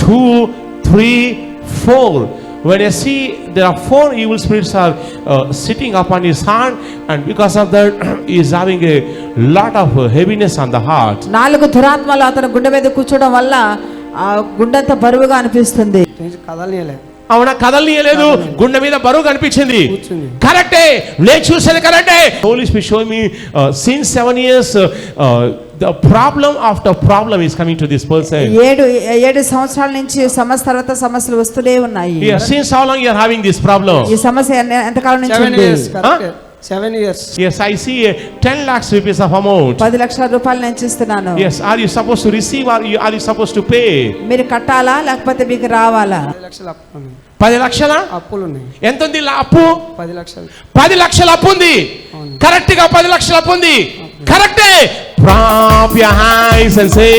2, 3, 4. When I see there are 4 evil spirits are sitting upon his hand, and because of that he is having a lot of heaviness on the heart. 4 దురాత్మలు అతని గుండె మీద కూర్చోవడం వల్ల ఆ గుండెంత బరువుగా అనిపిస్తుంది. కదలనీయలే. అవునా, కదలనీయలేదు, గుండె మీద బరువు కనిపించింది. కరెక్టే, నేను చూసేది కరెక్టే. Holy spirit show me since 7 years the problem after problem is coming to this person. 7 సంవత్సరాల నుంచి సమస్య తర్వాత సమస్యలు వస్తూనే ఉన్నాయి. Yes, since how long you are having this problem? ఈ సమస్య ఎంత కాలం నుంచి ఉంది? 7 years. Yes, I see 10 lakhs rupees of amount. 10 లక్షల రూపాయలు నేను ఇస్తున్నాను. Yes, are you supposed to receive or are you supposed to pay? మీరు కట్టాలా లేకపోతే మీకు రావాలా? 10 లక్షల అప్పు ఉంది. 10 లక్షల అప్పులు ఉన్నాయి. ఎంత ఉంది అప్పు? 10 లక్షలు. 10 లక్షల అప్పు ఉంది. కరెక్ట్ గా 10 లక్షల అప్పు ఉంది. కరెక్టే. Prop your hands and say